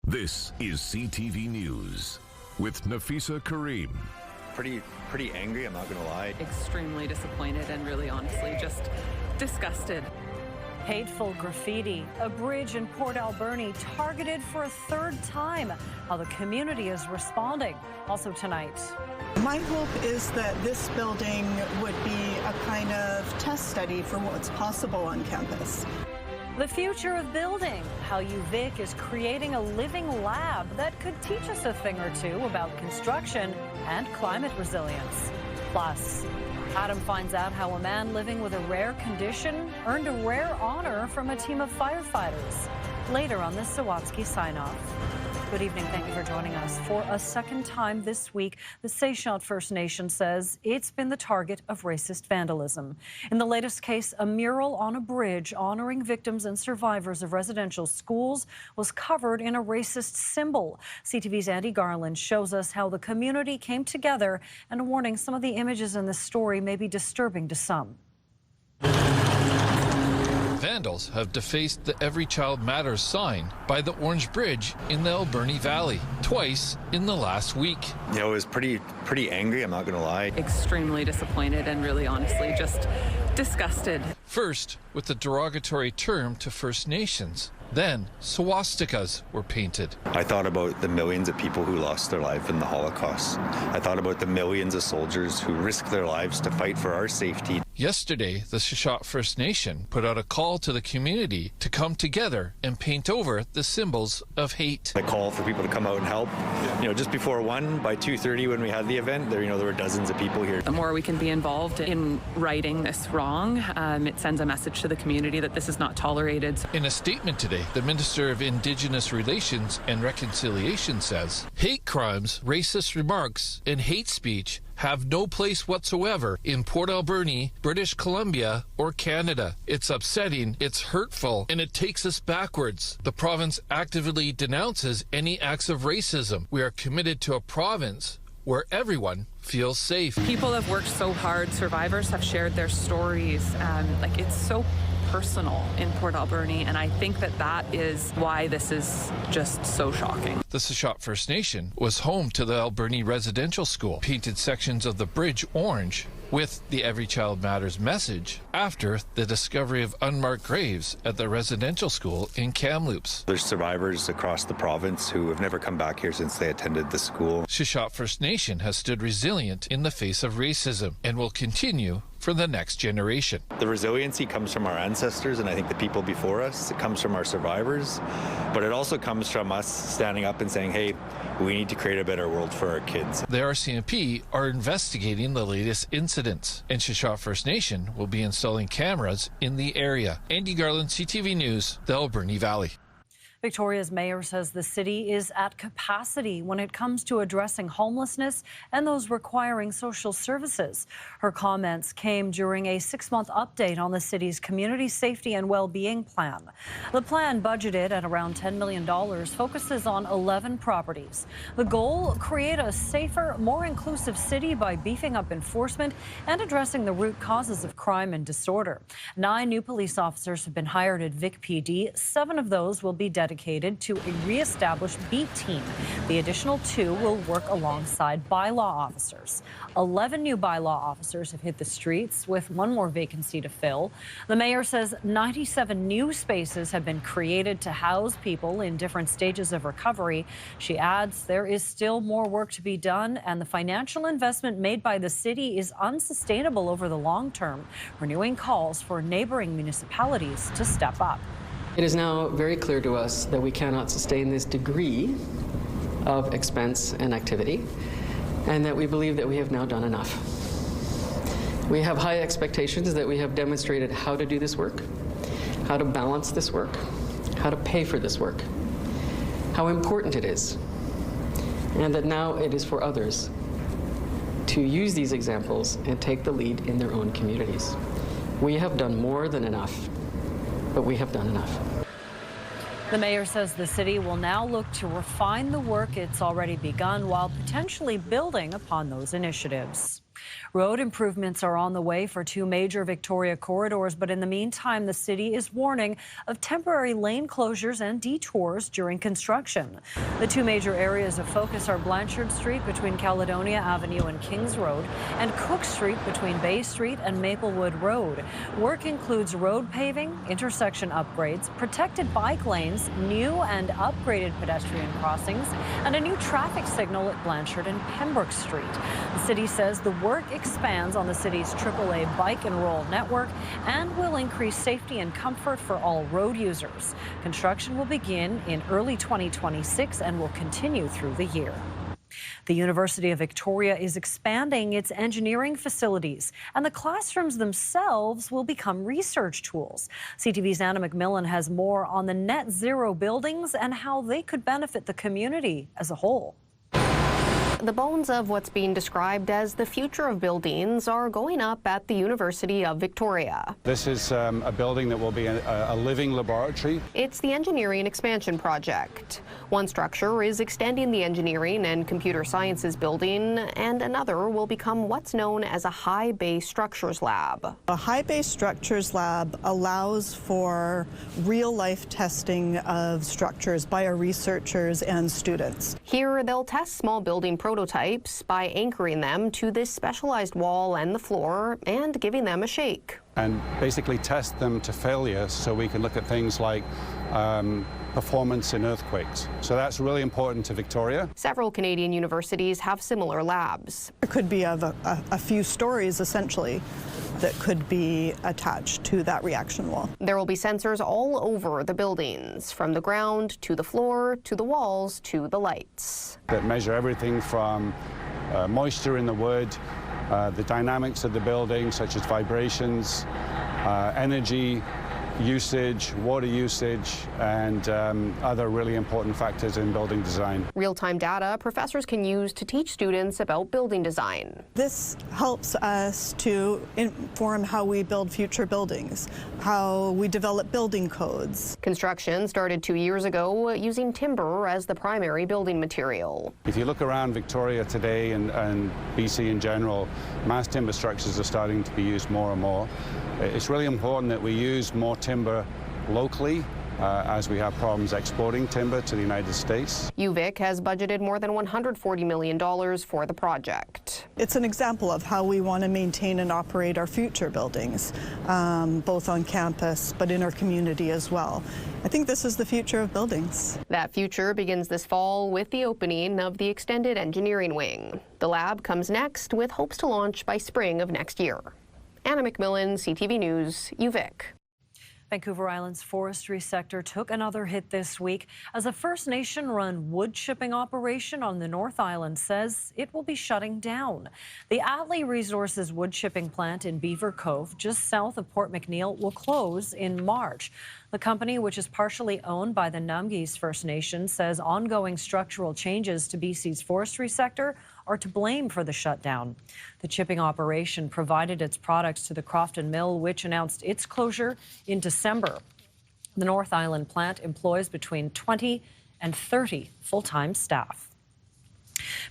This is CTV News with Nafisa Kareem. Pretty angry, I'm not going to lie. Extremely disappointed and really honestly just disgusted. Hateful graffiti, a bridge in Port Alberni targeted for a third time. How the community is responding. Also tonight. My hope is that this building would be a kind of test study for what's possible on campus. The future of building, how UVic is creating a living lab that could teach us a thing or two about construction and climate resilience. Plus, Adam finds out how a man living with a rare condition earned a rare honor from a team of firefighters. Later on this Sawatsky sign-off. Good evening. Thank you for joining us. For a second time this week, the Tsehaht First Nation says it's been the target of racist vandalism. In the latest case, a mural on a bridge honoring victims and survivors of residential schools was covered in a racist symbol. CTV's Andy Garland shows us how the community came together, and a warning, some of the images in this story may be disturbing to some. Vandals have defaced the Every Child Matters sign by the Orange Bridge in the Alberni Valley, twice in the last week. You know, it was pretty angry, I'm not going to lie. Extremely disappointed and really honestly just disgusted. First, with the derogatory term to First Nations. Then, swastikas were painted. I thought about the millions of people who lost their life in the Holocaust. I thought about the millions of soldiers who risked their lives to fight for our safety. Yesterday, the Tsehaht First Nation put out a call to the community to come together and paint over the symbols of hate. I call for people to come out and help. You know, just before 1, by 2:30 when we had the event, there were dozens of people here. The more we can be involved in righting this wrong, it sends a message to the community that this is not tolerated. In a statement today, the Minister of Indigenous Relations and Reconciliation says, hate crimes, racist remarks, and hate speech have no place whatsoever in Port Alberni, British Columbia, or Canada. It's upsetting, it's hurtful, and it takes us backwards. The province actively denounces any acts of racism. We are committed to a province where everyone feels safe. People have worked so hard. Survivors have shared their stories. It's so personal in Port Alberni, and I think that is why this is just so shocking. The Tsehaht First Nation was home to the Alberni Residential School, painted sections of the bridge orange with the Every Child Matters message after the discovery of unmarked graves at the residential school in Kamloops. There's survivors across the province who have never come back here since they attended the school. Tsehaht First Nation has stood resilient in the face of racism and will continue for the next generation. The resiliency comes from our ancestors and I think the people before us. It comes from our survivors, but it also comes from us standing up and saying, hey, we need to create a better world for our kids. The RCMP are investigating the latest incidents, and Tsehaht First Nation will be installing cameras in the area. Andy Garland, CTV News, the Alberni Valley. Victoria's mayor says the city is at capacity when it comes to addressing homelessness and those requiring social services. Her comments came during a 6-month update on the city's community safety and well-being plan. The plan, budgeted at around $10 million, focuses on 11 properties. The goal, create a safer, more inclusive city by beefing up enforcement and addressing the root causes of crime and disorder. 9 new police officers have been hired at Vic PD. 7 of those will be dedicated to a re-established beat team. The additional 2 will work alongside bylaw officers. 11 new bylaw officers have hit the streets, with 1 more vacancy to fill. The mayor says 97 new spaces have been created to house people in different stages of recovery. She adds there is still more work to be done, and the financial investment made by the city is unsustainable over the long term, renewing calls for neighboring municipalities to step up. It is now very clear to us that we cannot sustain this degree of expense and activity, and that we believe that we have now done enough. We have high expectations that we have demonstrated how to do this work, how to balance this work, how to pay for this work, how important it is, and that now it is for others to use these examples and take the lead in their own communities. We have done more than enough, but we have done enough. The mayor says the city will now look to refine the work it's already begun while potentially building upon those initiatives. Road improvements are on the way for two major Victoria corridors, but in the meantime, the city is warning of temporary lane closures and detours during construction. The two major areas of focus are Blanchard Street between Caledonia Avenue and Kings Road and Cook Street between Bay Street and Maplewood Road. Work includes road paving, intersection upgrades, protected bike lanes, new and upgraded pedestrian crossings, and a new traffic signal at Blanchard and Pembroke Street. The city says the work expands on the city's AAA bike and roll network and will increase safety and comfort for all road users. Construction will begin in early 2026 and will continue through the year. The University of Victoria is expanding its engineering facilities, and the classrooms themselves will become research tools. CTV's Anna McMillan has more on the net zero buildings and how they could benefit the community as a whole. The bones of what's being described as the future of buildings are going up at the University of Victoria. This is a building that will be a living laboratory. It's the Engineering Expansion Project. One structure is extending the Engineering and Computer Sciences building, and another will become what's known as a high bay structures lab. A high bay structures lab allows for real-life testing of structures by our researchers and students. Here, they'll test small building prototypes by anchoring them to this specialized wall and the floor and giving them a shake. And basically test them to failure so we can look at things like performance in earthquakes. So that's really important to Victoria. Several Canadian universities have similar labs. There could be a few stories, essentially, that could be attached to that reaction wall. There will be sensors all over the buildings, from the ground to the floor to the walls to the lights. That measure everything from moisture in the wood, the dynamics of the building, such as vibrations, energy usage, water usage, and other really important factors in building design. Real-time data professors can use to teach students about building design. This helps us to inform how we build future buildings, how we develop building codes. Construction started 2 years ago using timber as the primary building material. If you look around Victoria today and BC in general, mass timber structures are starting to be used more and more. It's really important that we use more timber locally as we have problems exporting timber to the United States. UVic has budgeted more than $140 million for the project. It's an example of how we want to maintain and operate our future buildings, both on campus but in our community as well. I think this is the future of buildings. That future begins this fall with the opening of the extended engineering wing. The lab comes next with hopes to launch by spring of next year. Anna McMillan, CTV News, UVic. Vancouver Island's forestry sector took another hit this week as a First Nation-run wood chipping operation on the North Island says it will be shutting down. The Atlee Resources wood chipping plant in Beaver Cove, just south of Port McNeill, will close in March. The company, which is partially owned by the Numgis First Nation, says ongoing structural changes to BC's forestry sector are to blame for the shutdown. The chipping operation provided its products to the Crofton Mill, which announced its closure in December. The North Island plant employs between 20 and 30 full-time staff.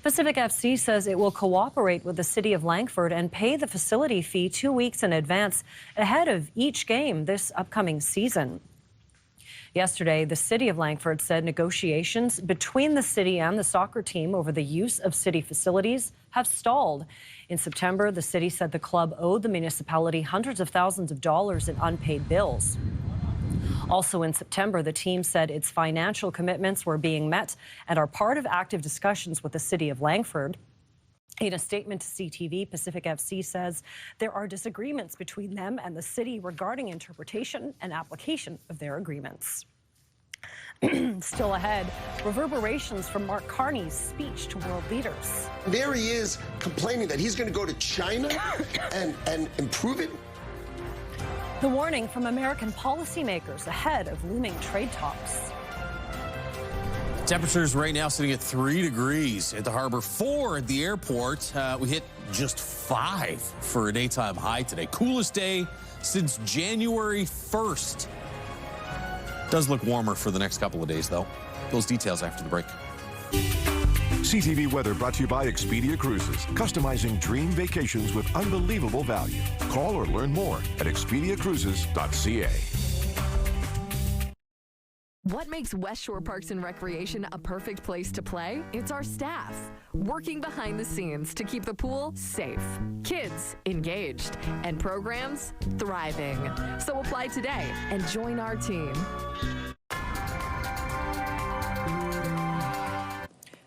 Pacific FC says it will cooperate with the city of Langford and pay the facility fee 2 weeks in advance ahead of each game this upcoming season. Yesterday, the city of Langford said negotiations between the city and the soccer team over the use of city facilities have stalled. In September, the city said the club owed the municipality hundreds of thousands of dollars in unpaid bills. Also in September, the team said its financial commitments were being met and are part of active discussions with the city of Langford. In a statement to CTV, Pacific FC says there are disagreements between them and the city regarding interpretation and application of their agreements. Still ahead, reverberations from Mark Carney's speech to world leaders. There he is complaining that he's going to go to China and improve it. The warning from American policymakers ahead of looming trade talks. Temperatures right now sitting at 3 degrees at the harbor, 4 at the airport. We hit just 5 for a daytime high today. Coolest day since January 1st. Does look warmer for the next couple of days, though. Those details after the break. CTV Weather brought to you by Expedia Cruises, customizing dream vacations with unbelievable value. Call or learn more at expediacruises.ca. What makes West Shore Parks and Recreation a perfect place to play? It's our staff, working behind the scenes to keep the pool safe, kids engaged, and programs thriving. So apply today and join our team.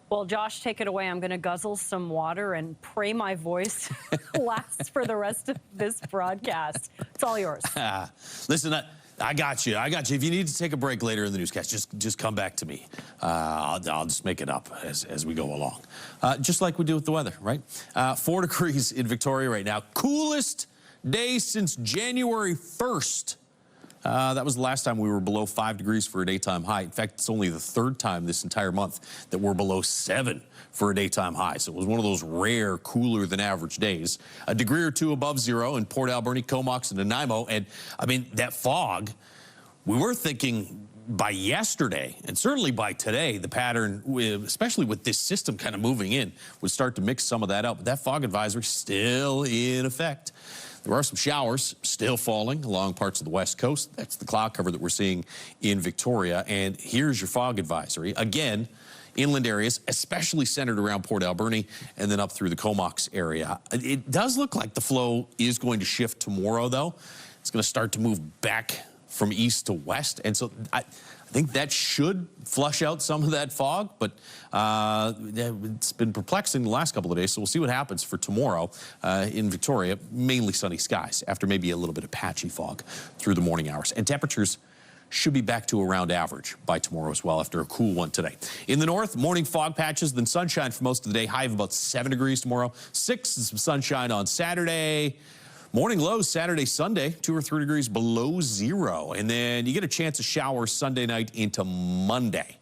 Well, Josh, take it away. I'm going to guzzle some water and pray my voice lasts for the rest of this broadcast. It's all yours. Listen, I got you. If you need to take a break later in the newscast, just come back to me. I'll just make it up as we go along. Just like we do with the weather, right? 4 degrees in Victoria right now. Coolest day since January 1st. That was the last time we were below 5 degrees for a daytime high. In fact, it's only the 3rd time this entire month that we're below 7 for a daytime high. So it was one of those rare, cooler than average days. A degree or 2 above zero in Port Alberni, Comox, and Nanaimo. And I mean, that fog, we were thinking by yesterday, and certainly by today, the pattern, especially with this system kind of moving in, would start to mix some of that up. But that fog advisory still in effect. There are some showers still falling along parts of the west coast. That's the cloud cover that we're seeing in Victoria. And here's your fog advisory. Again, inland areas, especially centered around Port Alberni and then up through the Comox area. It does look like the flow is going to shift tomorrow, though. It's going to start to move back from east to west. And so I think that should flush out some of that fog, but it's been perplexing the last couple of days, so we'll see what happens for tomorrow in Victoria. Mainly sunny skies after maybe a little bit of patchy fog through the morning hours. And temperatures should be back to around average by tomorrow as well after a cool one today. In the north, morning fog patches, then sunshine for most of the day. High of about 7 degrees tomorrow. 6 and some sunshine on Saturday. Morning lows Saturday, Sunday, 2 or 3 degrees below zero. And then you get a chance of showers Sunday night into Monday.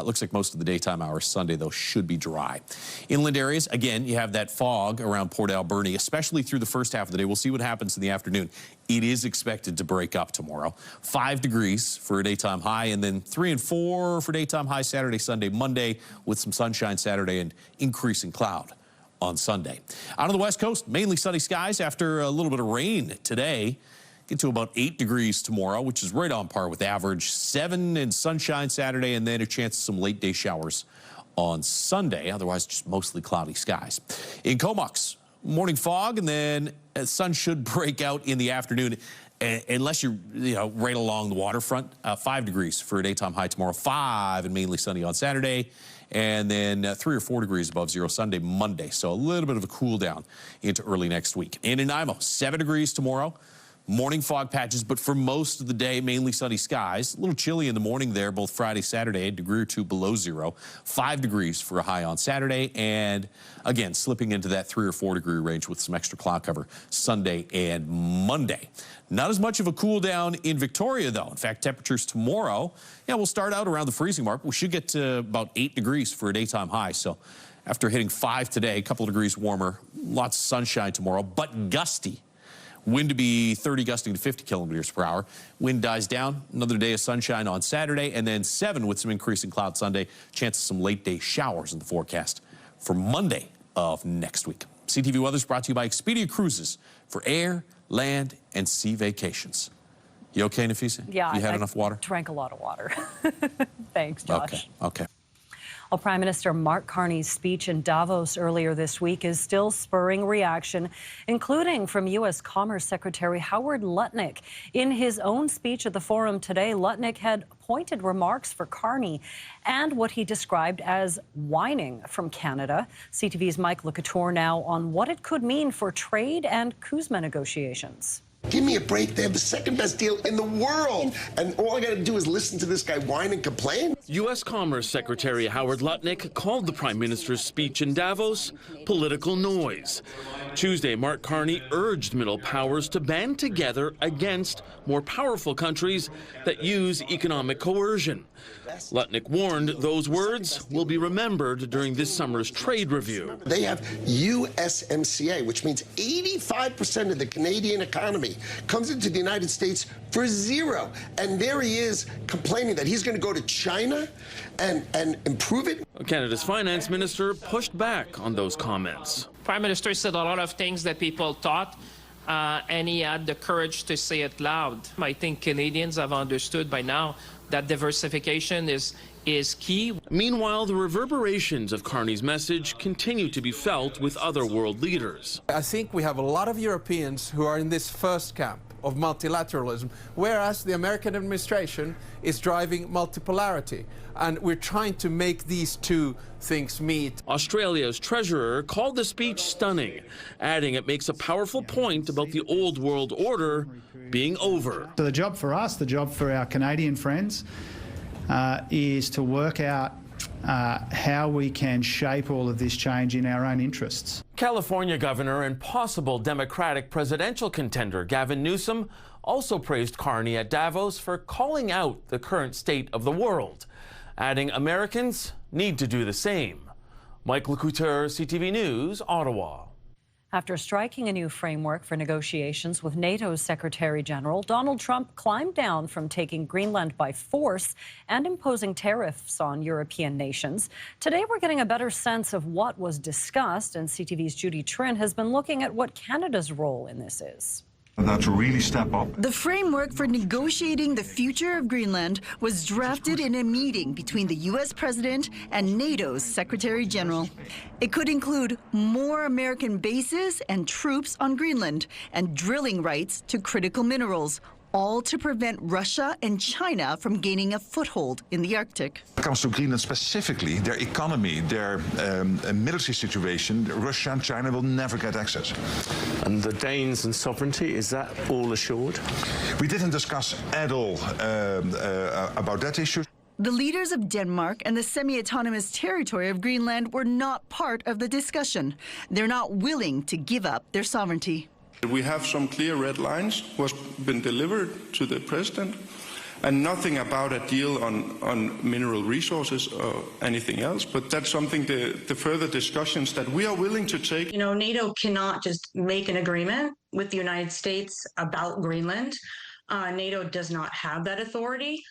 Looks like most of the daytime hours Sunday, though, should be dry. Inland areas, again, you have that fog around Port Alberni, especially through the first half of the day. We'll see what happens in the afternoon. It is expected to break up tomorrow. 5 degrees for a daytime high, and then 3 and 4 for daytime high Saturday, Sunday, Monday, with some sunshine Saturday and increasing cloud on Sunday. Out on the west coast, mainly sunny skies after a little bit of rain today. Get to about 8 degrees tomorrow, which is right on par with average. 7 and sunshine Saturday, and then a chance of some late day showers on Sunday. Otherwise, just mostly cloudy skies. In Comox, morning fog, and then sun should break out in the afternoon. Unless you're right along the waterfront. 5 degrees for a daytime high tomorrow. 5 and mainly sunny on Saturday. And then 3 or 4 degrees above zero Sunday, Monday. So a little bit of a cool down into early next week. In Nanaimo, 7 degrees tomorrow. Morning fog patches, but for most of the day, mainly sunny skies. A little chilly in the morning there, both Friday, Saturday, a degree or 2 below zero. 5 degrees for a high on Saturday. And again, slipping into that 3 or 4 degree range with some extra cloud cover Sunday and Monday. Not as much of a cool down in Victoria, though. In fact, temperatures tomorrow, we'll start out around the freezing mark. We should get to about 8 degrees for a daytime high. So after hitting 5 today, a couple of degrees warmer, lots of sunshine tomorrow, but gusty. Wind to be 30, gusting to 50 kilometers per hour. Wind dies down. Another day of sunshine on Saturday, and then 7 with some increasing cloud Sunday. Chance of some late day showers in the forecast for Monday of next week. CTV Weather is brought to you by Expedia Cruises for air, land, and sea vacations. You okay, Nafisa? Yeah. You had enough water? Drank a lot of water. Thanks, Josh. Okay. Well, Prime Minister Mark Carney's speech in Davos earlier this week is still spurring reaction, including from U.S. Commerce Secretary Howard Lutnick. In his own speech at the forum today, Lutnick had pointed remarks for Carney and what he described as whining from Canada. CTV's Mike LeCouture now on what it could mean for trade and CUSMA negotiations. Give me a break. They have the second best deal in the world. And all I got to do is listen to this guy whine and complain? U.S. Commerce Secretary Howard Lutnick called the Prime Minister's speech in Davos political noise. Tuesday, Mark Carney urged middle powers to band together against more powerful countries that use economic coercion. Lutnick warned those words will be remembered during this summer's trade review. They have USMCA, which means 85% of the Canadian economy comes into the United States for zero. And there he is complaining that he's going to go to China better and improve it. Canada's finance minister pushed back on those comments. Prime Minister said a lot of things that people thought, and he had the courage to say it loud. I think Canadians have understood by now that diversification is key. Meanwhile, the reverberations of Carney's message continue to be felt with other world leaders. I think we have a lot of Europeans who are in this first camp of multilateralism, whereas the American administration is driving multipolarity. And we're trying to make these two things meet. Australia's treasurer called the speech stunning, adding it makes a powerful point about the old world order being over. So the job for us, the job for our Canadian friends, is to work out how we can shape all of this change in our own interests. California governor and possible Democratic presidential contender Gavin Newsom also praised Carney at Davos for calling out the current state of the world, adding Americans need to do the same. Mike Lecouteur, CTV News, Ottawa. After striking a new framework for negotiations with NATO's Secretary General, Donald Trump climbed down from taking Greenland by force and imposing tariffs on European nations. Today, we're getting a better sense of what was discussed, and CTV's Judy Trin has been looking at what Canada's role in this is. That to really step up. The framework for negotiating the future of Greenland was drafted in a meeting between the U.S. President and NATO's Secretary General. It could include more American bases and troops on Greenland and drilling rights to critical minerals, all to prevent Russia and China from gaining a foothold in the Arctic. When it comes to Greenland specifically, their economy, their military situation, Russia and China will never get access. And the Danes and sovereignty, is that all assured? We didn't discuss at all about that issue. The leaders of Denmark and the semi-autonomous territory of Greenland were not part of the discussion. They're not willing to give up their sovereignty. We have some clear red lines what's been delivered to the president, and nothing about a deal on mineral resources or anything else. But that's something the further discussions that we are willing to take. You know, NATO cannot just make an agreement with the United States about Greenland. NATO does not have that authority.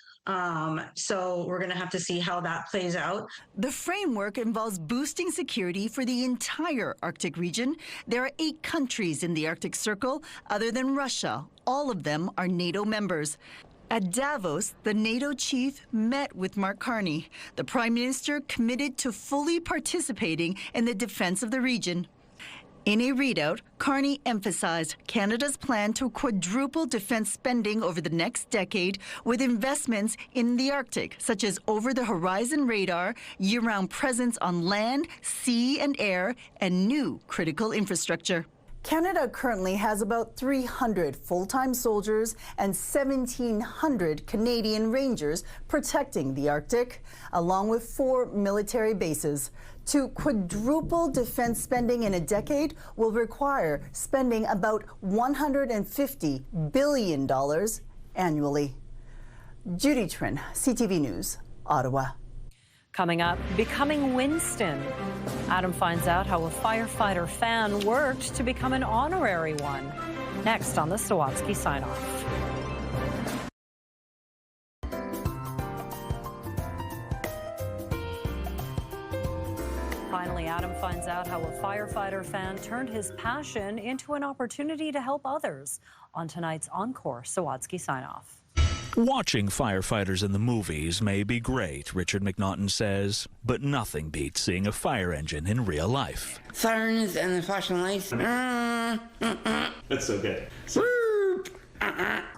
So we're going to have to see how that plays out. The framework involves boosting security for the entire Arctic region. There are 8 countries in the Arctic Circle other than Russia. All of them are NATO members. At Davos, the NATO chief met with Mark Carney. The Prime Minister committed to fully participating in the defense of the region. In a readout, Carney emphasized Canada's plan to quadruple defense spending over the next decade with investments in the Arctic, such as over-the-horizon radar, year-round presence on land, sea, and air, and new critical infrastructure. Canada currently has about 300 full-time soldiers and 1,700 Canadian Rangers protecting the Arctic, along with 4 military bases. To quadruple defense spending in a decade will require spending about $150 billion annually. Judy Trin, CTV News, Ottawa. Coming up, becoming Winston. Adam finds out how a firefighter fan worked to become an honorary one. Next on the Sawatsky Sign-Off. Finally, Adam finds out how a firefighter fan turned his passion into an opportunity to help others on tonight's Encore Sawatsky Sign-Off. Watching firefighters in the movies may be great, Richard McNaughton says, but nothing beats seeing a fire engine in real life. Sirens and the flashing lights. That's so good.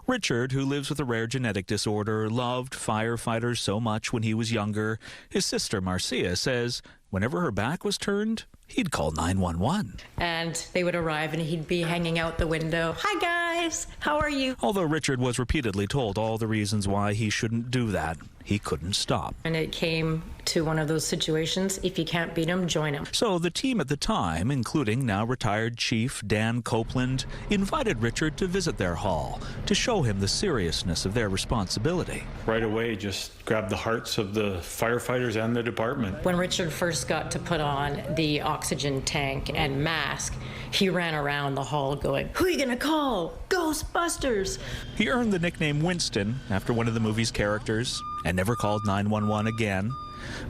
Richard, who lives with a rare genetic disorder, loved firefighters so much when he was younger. His sister, Marcia, says whenever her back was turned, he'd call 911. And they would arrive and he'd be hanging out the window. Hi, guys. How are you? Although Richard was repeatedly told all the reasons why he shouldn't do that, he couldn't stop. And it came to one of those situations, if you can't beat him, join him. So the team at the time, including now retired Chief Dan Copeland, invited Richard to visit their hall to show show him the seriousness of their responsibility. Right away, just grabbed the hearts of the firefighters and the department. When Richard first got to put on the oxygen tank and mask, he ran around the hall going, "Who are you gonna call? Ghostbusters!" He earned the nickname Winston after one of the movie's characters and never called 911 again.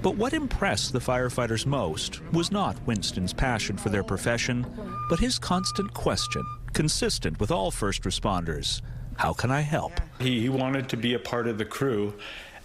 But what impressed the firefighters most was not Winston's passion for their profession, but his constant question, consistent with all first responders: how can I help? He wanted to be a part of the crew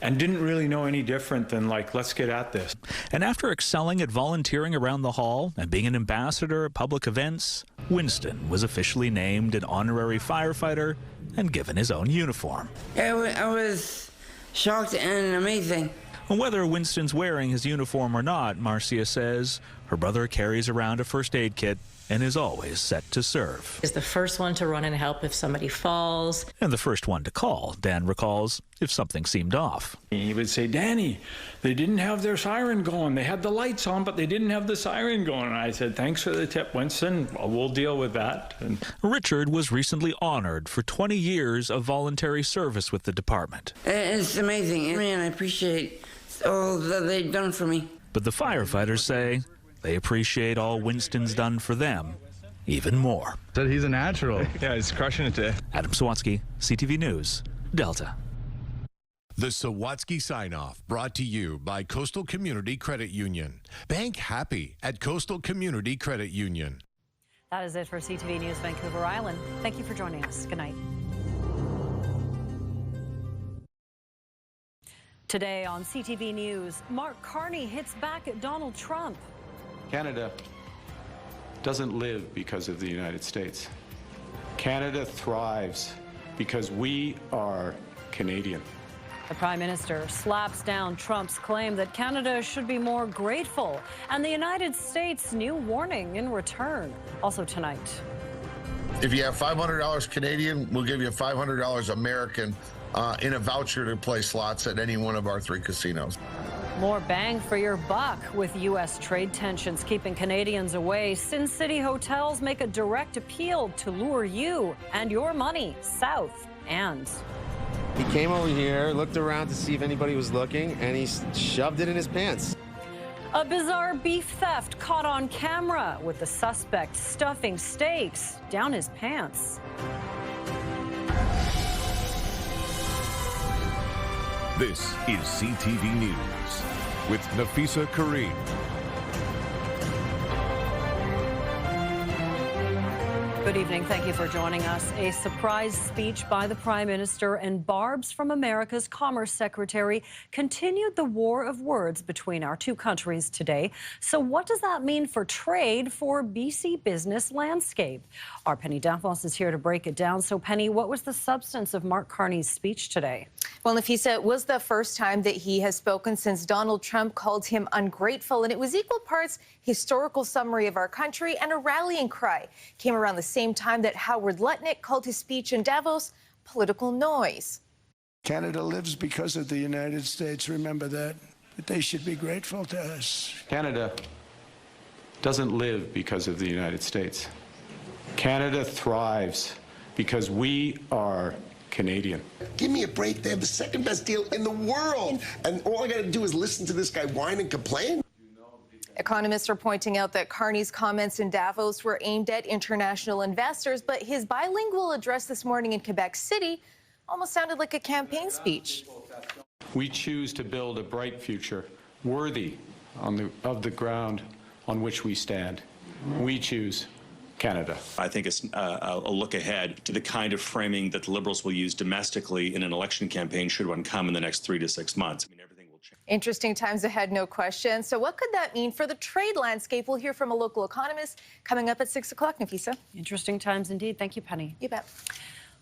and didn't really know any different than, like, let's get at this. And after excelling at volunteering around the hall and being an ambassador at public events, Winston was officially named an honorary firefighter and given his own uniform. I was shocked and amazing. Whether Winston's wearing his uniform or not, Marcia says her brother carries around a first aid kit and is always set to serve. Is the first one to run and help if somebody falls. And the first one to call, Dan recalls, if something seemed off. He would say, "Danny, they didn't have their siren going. They had the lights on, but they didn't have the siren going." And I said, "Thanks for the tip, Winston. We'll deal with that." And Richard was recently honored for 20 years of voluntary service with the department. It's amazing. I mean, I appreciate all that they've done for me. But the firefighters say they appreciate all Winston's done for them even more. Said he's a natural. Yeah, he's crushing it today. Adam Sawatsky, CTV News, Delta. The Sawatsky Sign-Off, brought to you by Coastal Community Credit Union. Bank happy at Coastal Community Credit Union. That is it for CTV News Vancouver Island. Thank you for joining us. Good night. Today on CTV News, Mark Carney hits back at Donald Trump. Canada doesn't live because of the United States. Canada thrives because we are Canadian. The Prime Minister slaps down Trump's claim that Canada should be more grateful, and the United States' new warning in return. Also tonight. If you have $500 Canadian, we'll give you $500 American in a voucher to play slots at any one of our 3 casinos. More bang for your buck with U.S. trade tensions keeping Canadians away. Sin City hotels make a direct appeal to lure you and your money south. And he came over here, looked around to see if anybody was looking, and he shoved it in his pants. a bizarre beef theft caught on camera with the suspect stuffing steaks down his pants. This is CTV News with Nafisa Kareem. Good evening. Thank you for joining us. A surprise speech by the Prime Minister and barbs from America's Commerce Secretary continued the war of words between our two countries today. So what does that mean for trade for BC business landscape? Our Penny Davos is here to break it down. So Penny, what was the substance of Mark Carney's speech today? Well, Nafisa, it was the first time that he has spoken since Donald Trump called him ungrateful, and it was equal parts historical summary of our country and a rallying cry. Came around the same time that Howard Lutnick called his speech in Davos political noise. Canada lives because of the United States. Remember that. But they should be grateful to us. Canada doesn't live because of the United States. Canada thrives because we are Canadian. Give me a break. They have the second best deal in the world. And all I got to do is listen to this guy whine and complain. Economists are pointing out that Carney's comments in Davos were aimed at international investors, but his bilingual address this morning in Quebec City almost sounded like a campaign speech. We choose to build a bright future worthy of the ground on which we stand. We choose Canada. I think it's a look ahead to the kind of framing that the Liberals will use domestically in an election campaign should one come in the next 3 to 6 months. I mean, everything will change. Interesting times ahead, no question. So what could that mean for the trade landscape? We'll hear from a local economist coming up at 6 o'clock, Nafisa. Interesting times indeed. Thank you, Penny. You bet.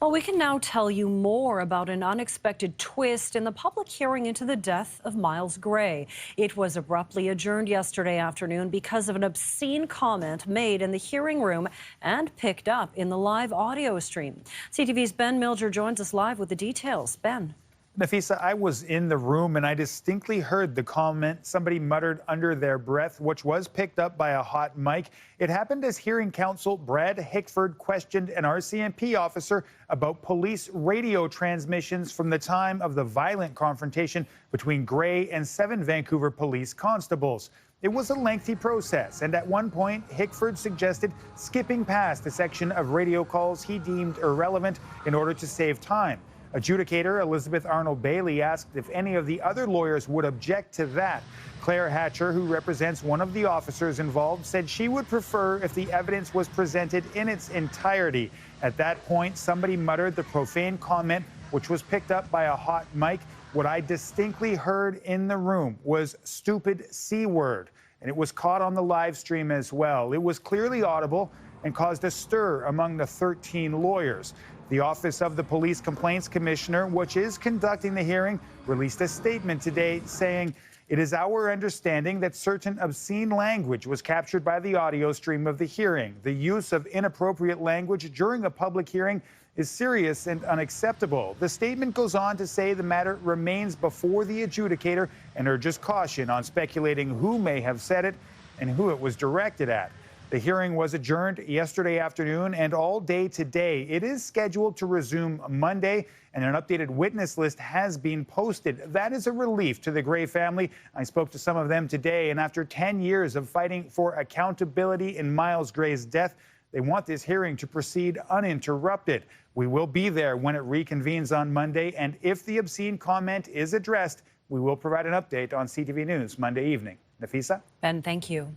Well, we can now tell you more about an unexpected twist in the public hearing into the death of Miles Gray. It was abruptly adjourned yesterday afternoon because of an obscene comment made in the hearing room and picked up in the live audio stream. CTV's Ben Milger joins us live with the details. Ben. Nafisa, I was in the room and I distinctly heard the comment somebody muttered under their breath, which was picked up by a hot mic. It happened as hearing counsel Brad Hickford questioned an RCMP officer about police radio transmissions from the time of the violent confrontation between Gray and 7 Vancouver police constables. It was a lengthy process, and at one point, Hickford suggested skipping past a section of radio calls he deemed irrelevant in order to save time. Adjudicator Elizabeth Arnold-Bailey asked if any of the other lawyers would object to that. Claire Hatcher, who represents one of the officers involved, said she would prefer if the evidence was presented in its entirety. At that point, somebody muttered the profane comment, which was picked up by a hot mic. What I distinctly heard in the room was stupid C word, and it was caught on the live stream as well. It was clearly audible and caused a stir among the 13 lawyers. The Office of the Police Complaints Commissioner, which is conducting the hearing, released a statement today saying, "It is our understanding that certain obscene language was captured by the audio stream of the hearing. The use of inappropriate language during a public hearing is serious and unacceptable." The statement goes on to say the matter remains before the adjudicator and urges caution on speculating who may have said it and who it was directed at. The hearing was adjourned yesterday afternoon and all day today. It is scheduled to resume Monday, and an updated witness list has been posted. That is a relief to the Gray family. I spoke to some of them today, and after 10 years of fighting for accountability in Miles Gray's death, they want this hearing to proceed uninterrupted. We will be there when it reconvenes on Monday, and if the obscene comment is addressed, we will provide an update on CTV News Monday evening. Nafisa? Ben, thank you.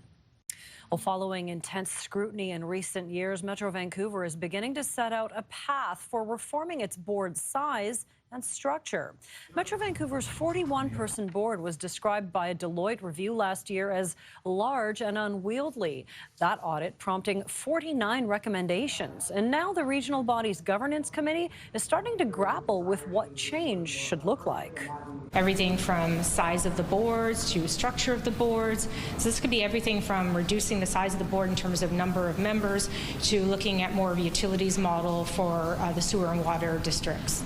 Well, following intense scrutiny in recent years, Metro Vancouver is beginning to set out a path for reforming its board size and structure. Metro Vancouver's 41-person board was described by a Deloitte review last year as large and unwieldy. That audit prompting 49 recommendations. And now the regional body's governance committee is starting to grapple with what change should look like. Everything from size of the boards to structure of the boards. So this could be everything from reducing the size of the board in terms of number of members to looking at more of a utilities model for the sewer and water districts.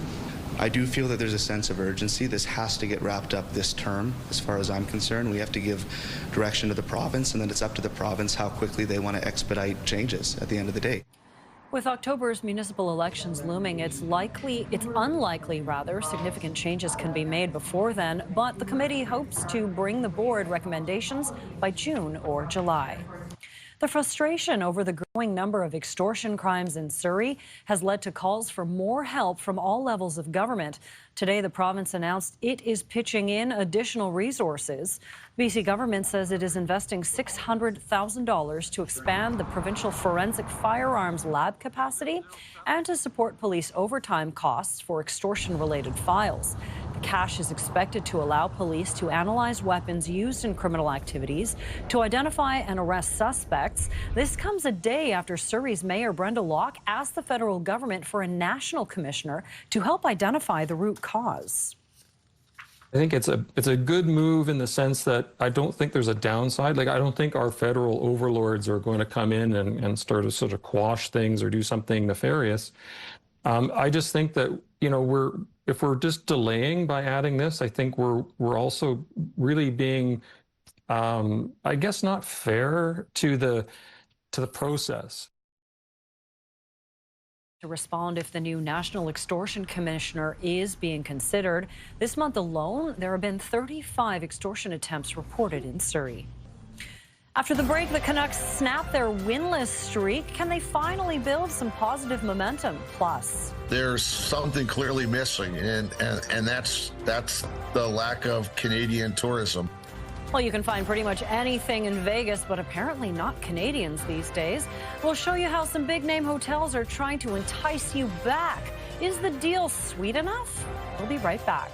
I do feel that there's a sense of urgency. This has to get wrapped up this term, as far as I'm concerned. We have to give direction to the province, and then it's up to the province how quickly they want to expedite changes at the end of the day. With October's municipal elections looming, it's unlikely significant changes can be made before then, but the committee hopes to bring the board recommendations by June or July. The frustration over the growing number of extortion crimes in Surrey has led to calls for more help from all levels of government. Today, the province announced it is pitching in additional resources. BC government says it is investing $600,000 to expand the provincial forensic firearms lab capacity and to support police overtime costs for extortion-related files. The cash is expected to allow police to analyze weapons used in criminal activities, to identify and arrest suspects. This comes a day after Surrey's Mayor Brenda Locke asked the federal government for a national commissioner to help identify the root cause. I think it's a good move in the sense that I don't think there's a downside. Like, I don't think our federal overlords are going to come in and start to sort of quash things or do something nefarious. I just think that, you know, if we're just delaying by adding this, I think we're also really being, I guess, not fair to the process. To respond if the new National Extortion Commissioner is being considered. This month alone, there have been 35 extortion attempts reported in Surrey. After the break, the Canucks snap their winless streak. Can they finally build some positive momentum? Plus, there's something clearly missing, and that's the lack of Canadian tourism. Well, you can find pretty much anything in Vegas, but apparently not Canadians these days. We'll show you how some big-name hotels are trying to entice you back. Is the deal sweet enough? We'll be right back.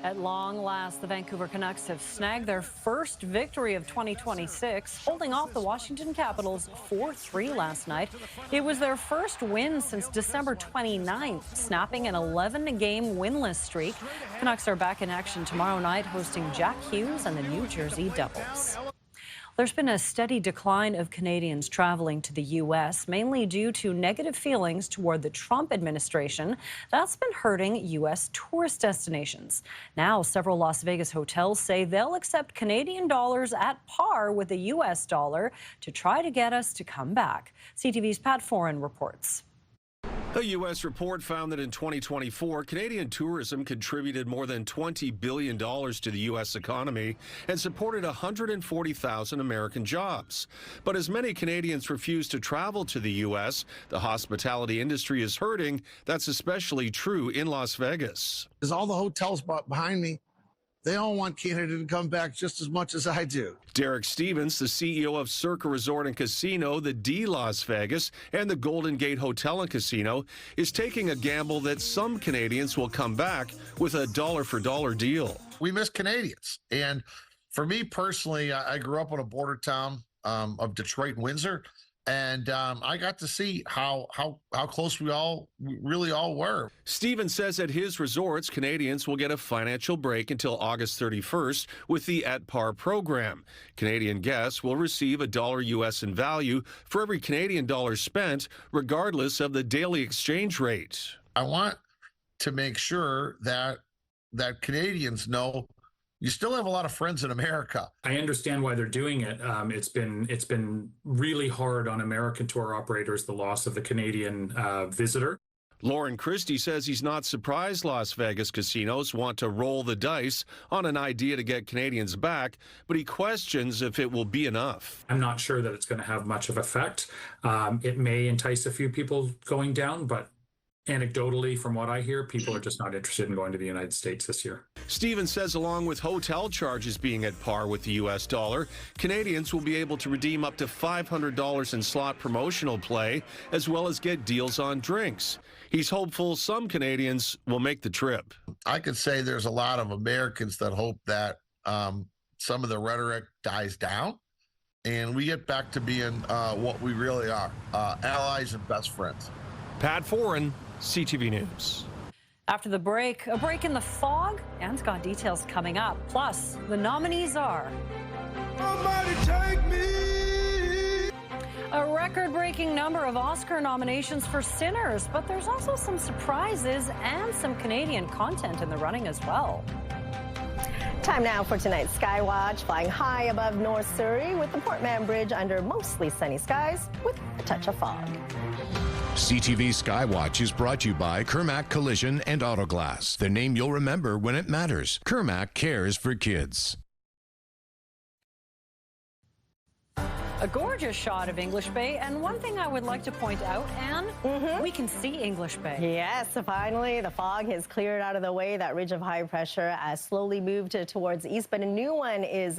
At long last, the Vancouver Canucks have snagged their first victory of 2026, holding off the Washington Capitals 4-3 last night. It was their first win since December 29th, snapping an 11-game winless streak. Canucks are back in action tomorrow night, hosting Jack Hughes and the New Jersey Devils. There's been a steady decline of Canadians traveling to the U.S., mainly due to negative feelings toward the Trump administration. That's been hurting U.S. tourist destinations. Now, several Las Vegas hotels say they'll accept Canadian dollars at par with the U.S. dollar to try to get us to come back. CTV's Pat Foran reports. A U.S. report found that in 2024, Canadian tourism contributed more than $20 billion to the U.S. economy and supported 140,000 American jobs. But as many Canadians refuse to travel to the U.S., the hospitality industry is hurting. That's especially true in Las Vegas. There's all the hotels behind me. They all want Canada to come back just as much as I do. Derek Stevens, the CEO of Circa Resort and Casino, the D Las Vegas, and the Golden Gate Hotel and Casino, is taking a gamble that some Canadians will come back with a dollar-for-dollar deal. We miss Canadians. And for me personally, I grew up in a border town of Detroit and Windsor. And I got to see how close we really all were. Stevens says at his resorts, Canadians will get a financial break until August 31st with the At Par program. Canadian guests will receive $1 U.S. in value for every Canadian dollar spent, regardless of the daily exchange rate. I want to make sure that Canadians know you still have a lot of friends in America. I understand why they're doing it. It's been really hard on American tour operators, the loss of the Canadian visitor. Lauren Christie says he's not surprised Las Vegas casinos want to roll the dice on an idea to get Canadians back, but he questions if it will be enough. I'm not sure that it's going to have much of effect. It may entice a few people going down, but anecdotally, from what I hear, people are just not interested in going to the United States this year. Stevens says along with hotel charges being at par with the U.S. dollar, Canadians will be able to redeem up to $500 in slot promotional play, as well as get deals on drinks. He's hopeful some Canadians will make the trip. I could say there's a lot of Americans that hope that some of the rhetoric dies down and we get back to being what we really are, allies and best friends. Pat Foran, CTV News. After the break, a break in the fog, and got details coming up. Plus, the nominees are Somebody take me. A record-breaking number of Oscar nominations for Sinners, but there's also some surprises and some Canadian content in the running as well. Time now for tonight's Skywatch, flying high above North Surrey with the Portman Bridge under mostly sunny skies with a touch of fog. CTV Skywatch is brought to you by Kermac Collision and Autoglass, the name you'll remember when it matters. Kermac cares for kids. A gorgeous shot of English Bay, and one thing I would like to point out, Anne, we can see English Bay. Yes, finally, the fog has cleared out of the way. That ridge of high pressure slowly moved towards the east, but a new one is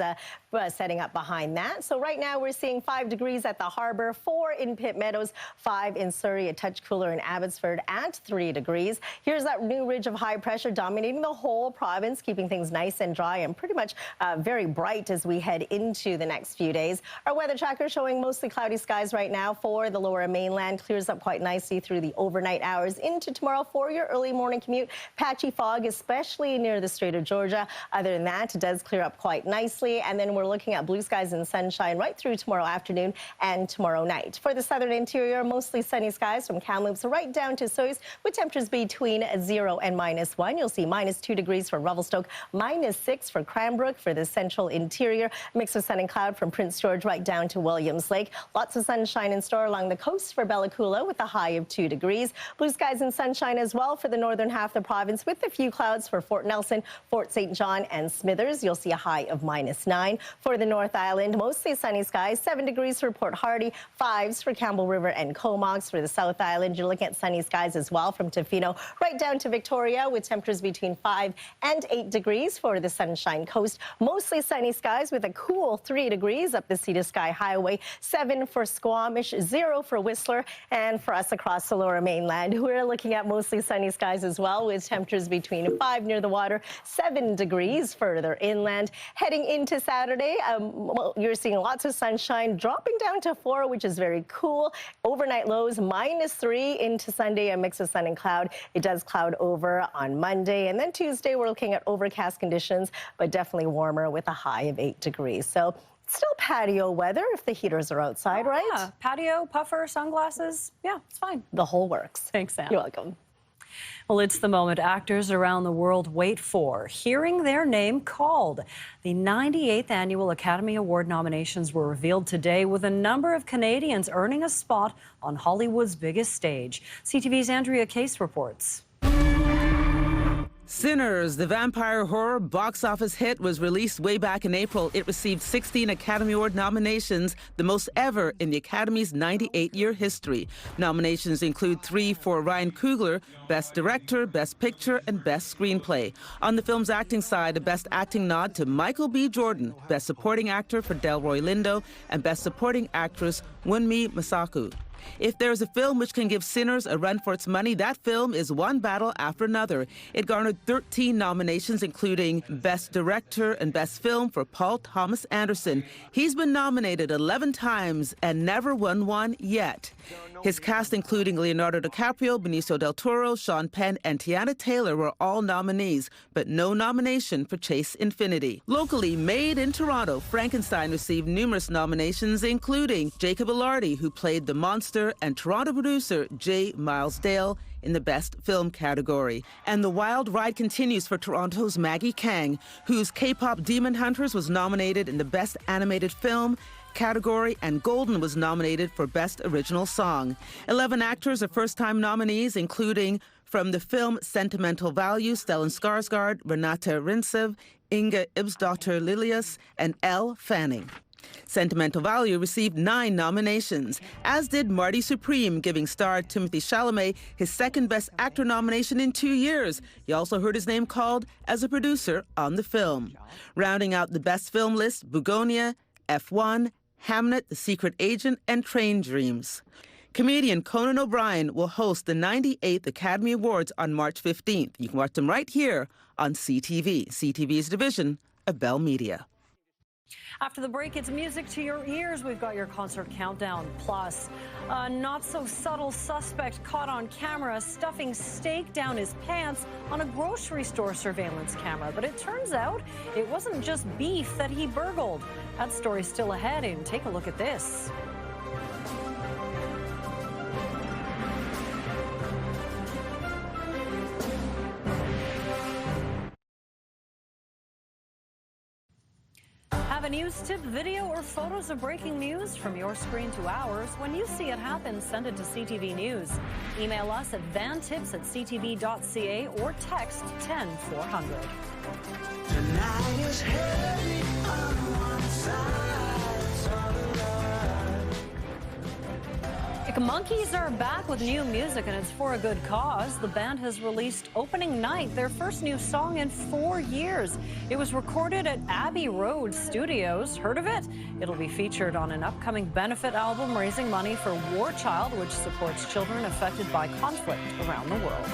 setting up behind that. So right now we're seeing 5 degrees at the harbor, 4 in Pitt Meadows, 5 in Surrey, a touch cooler in Abbotsford at 3 degrees. Here's that new ridge of high pressure dominating the whole province, keeping things nice and dry and pretty much very bright as we head into the next few days. Our weather tracker showing mostly cloudy skies right now for the lower mainland. Clears up quite nicely through the overnight hours into tomorrow for your early morning commute. Patchy fog, especially near the Strait of Georgia. Other than that, it does clear up quite nicely. And then we're looking at blue skies and sunshine right through tomorrow afternoon and tomorrow night. For the southern interior, mostly sunny skies from Kamloops right down to Soos with temperatures between 0 and -1. You'll see -2 degrees for Revelstoke, -6 for Cranbrook. For the central interior, mix of sun and cloud from Prince George right down to Williams Lake. Lots of sunshine in store along the coast for Bella Coola with a high of 2 degrees. Blue skies and sunshine as well for the northern half of the province with a few clouds for Fort Nelson, Fort St. John and Smithers. You'll see a high of -9. For the North Island, mostly sunny skies, 7 degrees for Port Hardy, 5s for Campbell River and Comox. For the South Island, you're looking at sunny skies as well from Tofino right down to Victoria with temperatures between 5 and 8 degrees. For the Sunshine Coast, mostly sunny skies with a cool 3 degrees up the Sea to Sky Highway. Highway, 7 for Squamish, 0 for Whistler, and for us across the Lower Mainland, we're looking at mostly sunny skies as well, with temperatures between 5 near the water, 7 degrees further inland. Heading into Saturday, well, you're seeing lots of sunshine, dropping down to 4, which is very cool. Overnight lows -3 into Sunday, a mix of sun and cloud. It does cloud over on Monday, and then Tuesday we're looking at overcast conditions, but definitely warmer with a high of 8 degrees. So still patio weather if the heaters are outside, right? Yeah, patio, puffer, sunglasses. Yeah, it's fine. The whole works. Thanks, Sam. You're welcome. Well, it's the moment actors around the world wait for, hearing their name called. The 98th Annual Academy Award nominations were revealed today, with a number of Canadians earning a spot on Hollywood's biggest stage. CTV's Andrea Case reports. Sinners, the vampire horror box office hit, was released way back in April. It received 16 Academy Award nominations, the most ever in the Academy's 98-year history. Nominations include 3 for Ryan Coogler, Best Director, Best Picture, and Best Screenplay. On the film's acting side, a Best Acting nod to Michael B. Jordan, Best Supporting Actor for Delroy Lindo, and Best Supporting Actress Wunmi Masaku. If there's a film which can give Sinners a run for its money, that film is one battle after another. It garnered 13 nominations, including Best Director and Best Film for Paul Thomas Anderson. He's been nominated 11 times and never won one yet. His cast, including Leonardo DiCaprio, Benicio del Toro, Sean Penn, and Tiana Taylor, were all nominees, but no nomination for Chase Infinity. Locally, made in Toronto, Frankenstein received numerous nominations, including Jacob Elordi, who played the monster, and Toronto producer J. Miles Dale in the Best Film category. And the wild ride continues for Toronto's Maggie Kang, whose K-pop Demon Hunters was nominated in the Best Animated Film category, and Golden was nominated for Best Original Song. 11 actors are first-time nominees, including from the film Sentimental Value, Stellan Skarsgård, Renata Rintsev, Inga Ibsdottir Lilius, and Elle Fanning. Sentimental Value received 9 nominations, as did Marty Supreme, giving star Timothée Chalamet his second Best Actor nomination in 2 years. You also heard his name called as a producer on the film. Rounding out the Best Film list, Bugonia, F1, Hamnet, The Secret Agent, and Train Dreams. Comedian Conan O'Brien will host the 98th Academy Awards on March 15th. You can watch them right here on CTV, CTV's division of Bell Media. After the break, it's music to your ears. We've got your concert countdown. Plus, a not-so-subtle suspect caught on camera stuffing steak down his pants on a grocery store surveillance camera. But it turns out it wasn't just beef that he burgled. That story's still ahead, and take a look at this. Have a news tip, video, or photos of breaking news from your screen to ours? When you see it happen, send it to CTV News. Email us at vantips@ctv.ca or text 10400. Tonight is heavy on one side, it's all Monkeys are back with new music, and it's for a good cause. The band has released Opening Night, their first new song in 4 years. It was recorded at Abbey Road Studios. Heard of it? It'll be featured on an upcoming benefit album raising money for War Child, which supports children affected by conflict around the world.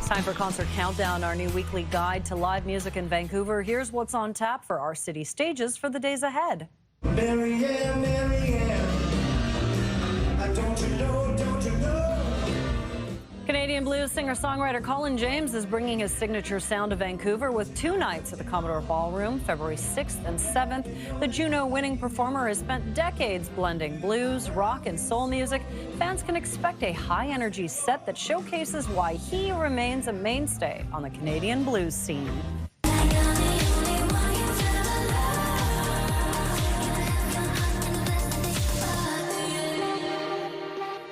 Time for Concert Countdown, our new weekly guide to live music in Vancouver. Here's what's on tap for our city stages for the days ahead. Marianne, don't you know, don't you know? Canadian blues singer-songwriter Colin James is bringing his signature sound to Vancouver with 2 nights at the Commodore Ballroom, February 6th and 7th. The Juno-winning performer has spent decades blending blues, rock, and soul music. Fans can expect a high-energy set that showcases why he remains a mainstay on the Canadian blues scene.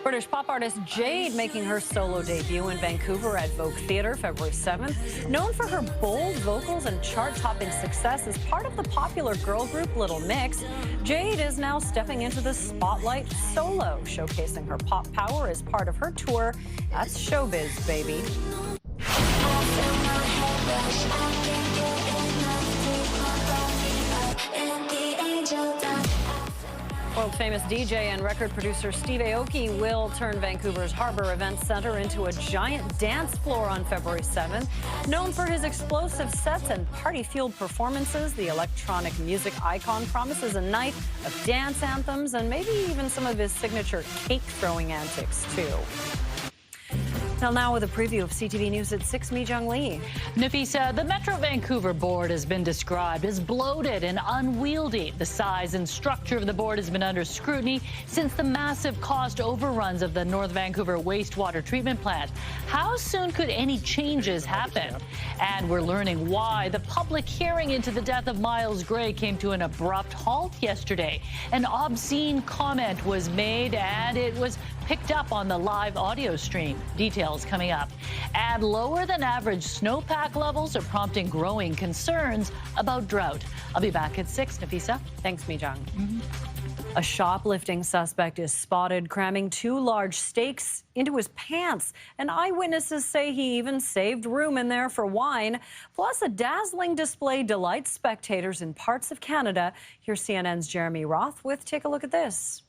British pop artist Jade making her solo debut in Vancouver at Vogue Theatre February 7th. Known for her bold vocals and chart-topping success as part of the popular girl group Little Mix, Jade is now stepping into the spotlight solo, showcasing her pop power as part of her tour. That's Showbiz, baby. World-famous DJ and record producer Steve Aoki will turn Vancouver's Harbour Events Centre into a giant dance floor on February 7th. Known for his explosive sets and party-fueled performances, the electronic music icon promises a night of dance anthems and maybe even some of his signature cake-throwing antics, too. Now with a preview of CTV News at 6, Mi-Jung Lee. Nafisa, the Metro Vancouver board has been described as bloated and unwieldy. The size and structure of the board has been under scrutiny since the massive cost overruns of the North Vancouver wastewater treatment plant. How soon could any changes happen? And we're learning why the public hearing into the death of Miles Gray came to an abrupt halt yesterday. An obscene comment was made and it was picked up on the live audio stream. Details coming up. And lower than average snowpack levels are prompting growing concerns about drought. I'll be back at 6, Nafisa. Thanks, Mi-Jung. A shoplifting suspect is spotted cramming 2 large steaks into his pants, and eyewitnesses say he even saved room in there for wine. Plus, a dazzling display delights spectators in parts of Canada. Here's CNN's Jeremy Roth with Take a Look at This.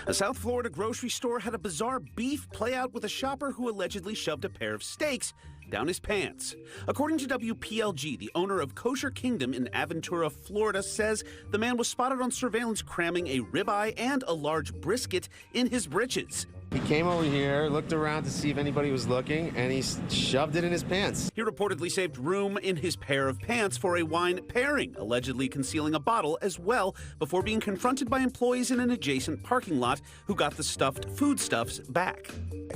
A South Florida grocery store had a bizarre beef play out with a shopper who allegedly shoved a pair of steaks down his pants. According to WPLG, the owner of Kosher Kingdom in Aventura, Florida, says the man was spotted on surveillance cramming a ribeye and a large brisket in his britches. He came over here, looked around to see if anybody was looking, and he shoved it in his pants. He reportedly saved room in his pair of pants for a wine pairing, allegedly concealing a bottle as well, before being confronted by employees in an adjacent parking lot who got the stuffed foodstuffs back.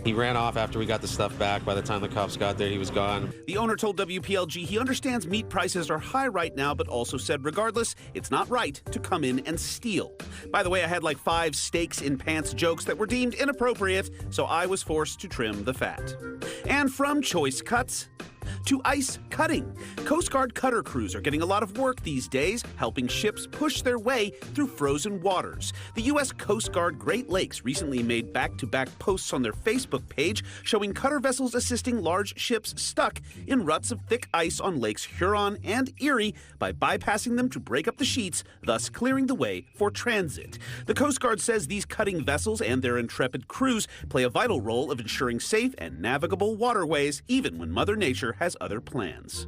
He ran off after we got the stuff back. By the time the cops got there, he was gone. The owner told WPLG he understands meat prices are high right now, but also said regardless, it's not right to come in and steal. By the way, I had like 5 steaks in pants jokes that were deemed inappropriate, so I was forced to trim the fat. And from choice cuts to ice cutting. Coast Guard cutter crews are getting a lot of work these days, helping ships push their way through frozen waters. The U.S. Coast Guard Great Lakes recently made back-to-back posts on their Facebook page showing cutter vessels assisting large ships stuck in ruts of thick ice on lakes Huron and Erie by bypassing them to break up the sheets, thus clearing the way for transit. The Coast Guard says these cutting vessels and their intrepid crews play a vital role of ensuring safe and navigable waterways, even when Mother Nature has other plans.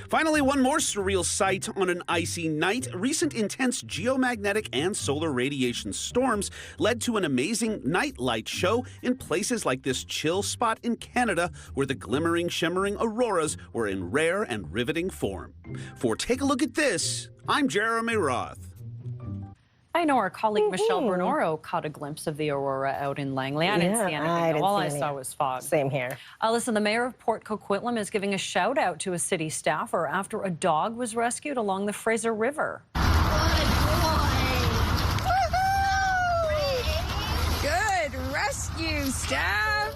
Finally, one more surreal sight on an icy night. Recent intense geomagnetic and solar radiation storms led to an amazing night light show in places like this chill spot in Canada where the glimmering, shimmering auroras were in rare and riveting form. For Take a Look at This, I'm Jeremy Roth. I know our colleague Michelle Bernoro caught a glimpse of the aurora out in Langley. I didn't see anything. All I saw was fog. Same here. Listen, the mayor of Port Coquitlam is giving a shout out to a city staffer after a dog was rescued along the Fraser River. Good rescue, staff.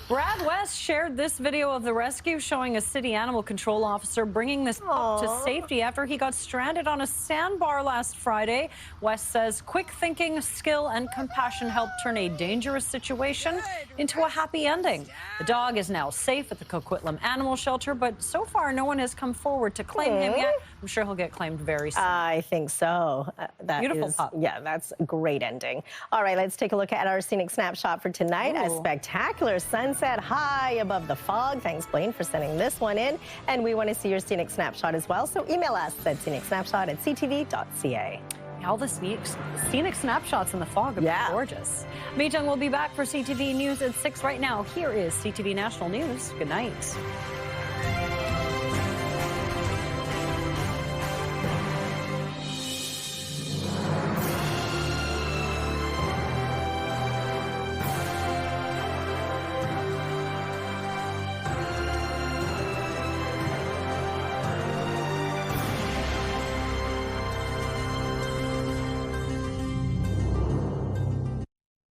Brad West shared this video of the rescue showing a city animal control officer bringing this pup to safety after he got stranded on a sandbar last Friday. West says quick thinking, skill, and compassion helped turn a dangerous situation into a happy ending. The dog is now safe at the Coquitlam Animal Shelter, but so far no one has come forward to claim him yet. I'm sure he'll get claimed very soon. I think so. Beautiful pup. Yeah, that's a great ending. All right, let's take a look at our scenic snapshot for tonight. A spectacular sunset high above the fog. Thanks, Blaine, for sending this one in. And we want to see your scenic snapshot as well. So email us at scenicsnapshot@ctv.ca. All the scenic snapshots in the fog are gorgeous. Mi-Jung will be back for CTV News at 6 right now. Here is CTV National News. Good night.